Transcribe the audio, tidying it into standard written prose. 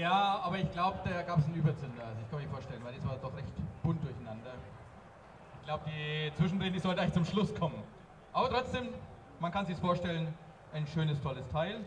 Ja, aber ich glaube, da gab es einen Überzünder. Also ich kann mir vorstellen, weil das war doch recht bunt durcheinander. Ich glaube, die zwischendrin, die sollte eigentlich zum Schluss kommen. Aber trotzdem, man kann sich vorstellen, ein schönes, tolles Teil.